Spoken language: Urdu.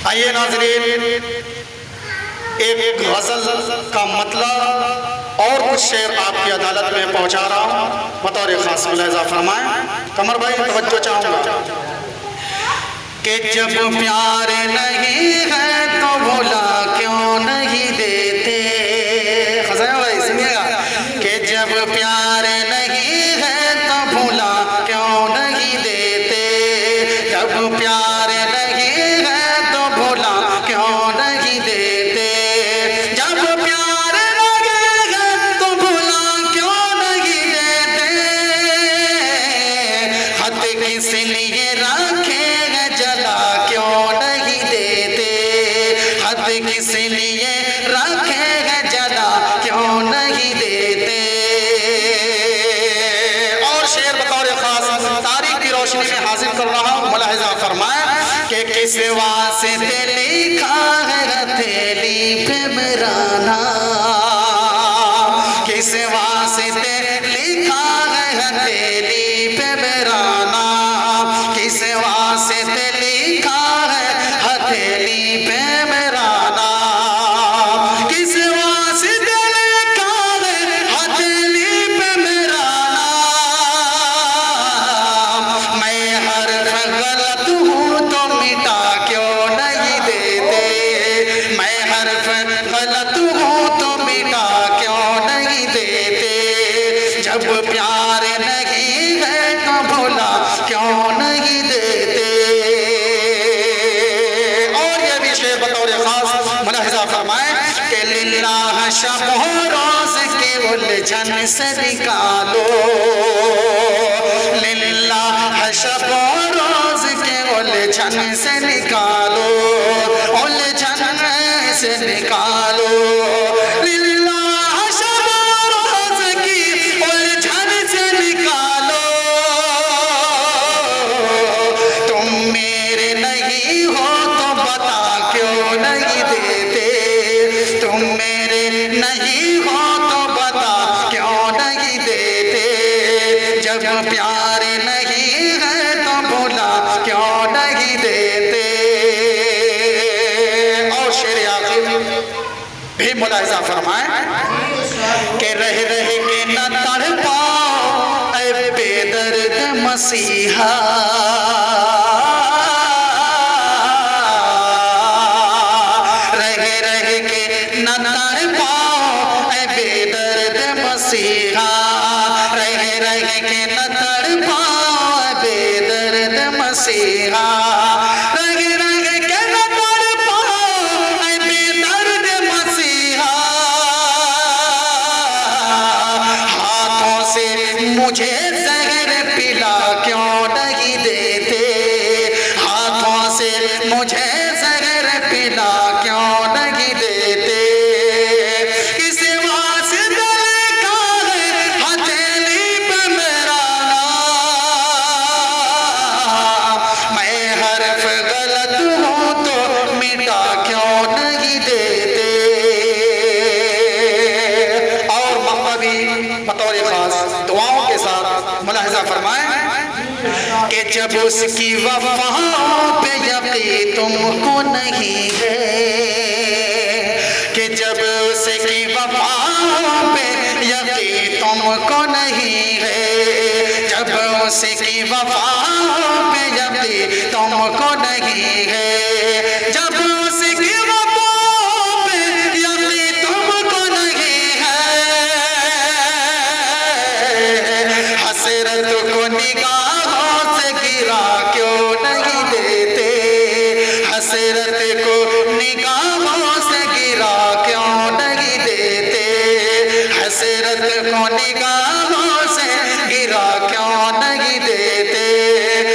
آئیے ناظرین، ایک غزل کا مطلب اور کچھ شعر آپ کی عدالت میں پہنچا رہا ہوں، بطور خاص ملاحظہ فرمائیں۔ قمر بھائی توجہ چاہوں گا کہ جب پیار نہیں ہے تو بھولا کیوں نہیں دیتے، خزانہ بھائی سنیے گا، کہ جب پیار نہیں ہے تو بھولا کیوں نہیں دیتے، جب پیار نہیں ہے تو بھولا کیوں نہیں دیتے، جب پیار نہیں ہے تو بھولا کیوں نہیں دیتے، خط کس لیے رکھے گا جلا کیوں نہیں دیتے، خط کس لیے رکھے گا جلا کیوں نہیں دیتے۔ اور شعر بطور خاص تاریخ کی روشنی میں حاضر کر رہا ہوں، ملاحظہ فرمائیں کہ کس واسطے لکھا ہے ہتھیلی پہ میرا نام، کس واسطے لکھا ہے ہتھیلی پہ میرا نام، کس واسطے لکھا ہے ہتھیلی پہ میرا نام، کس واسطے لکھا ہے ہتھیلی پہ میرا نام، میں حرف غلط ہوں تو مٹا کیوں نہیں دیتے، میں حرف غلط ہوں تو مٹا کیوں نہیں دیتے، جب پیار نہیں ہے تو بھولا کیوں نہیں دیتے۔ اور یہ بھی شعر بطور خاص ملاحظہ فرمائیں کہ للہ شب و روز کے الجھن سے نکالو، للہ شب و روز کے الجھن سے نکالو، الجھن سے نکالو، للہ شب و روز کی الجھن سے نکالو، تم میرے نہیں ہو تو بتا کیوں نہیں دیتے، تم میرے نہیں ہو تو بتا کیوں نہیں دیتے، جب پیار نہیں ہے تو بھولا کیوں نہیں دیتے۔ اور شعر آخر بھی ملاحظہ فرمائیں کہ رہ رہ کے نہ تڑپاؤ اے بے درد مسیحا، رہ رہ کے نہ تڑپاؤ اے بے درد مسیحا، رہ رہ کے نہ تڑپاؤ اے بے درد مسیحا، رہ رہ کے نہ تڑپاؤ اے بے درد مسیحا، ہاتھوں سے مجھے زہر پلا کیوں نہیں دیتے، ہاتھوں سے مجھے زہر پلا کیوں نہیں دیتے، کس واسطے لکھا ہے ہتھیلی پہ میرا نام، میں حرف غلط ہوں تو مٹا کیوں نہیں دیتے۔ اور مقبی بطور خاص دعاؤں کے ساتھ ملاحظہ فرمائیں کہ جب اس کی وفاؤں پہ یقین تم کو نہیں ہے، کہ جب اس کی وفاؤں پہ یقین تم کو نہیں ہے، جب اس کی وفاؤں پہ یقین تم کو نہیں ہے، جب اس کی وفاؤں پہ یقین تم کو نہیں ہے، حسرت کو نگاہ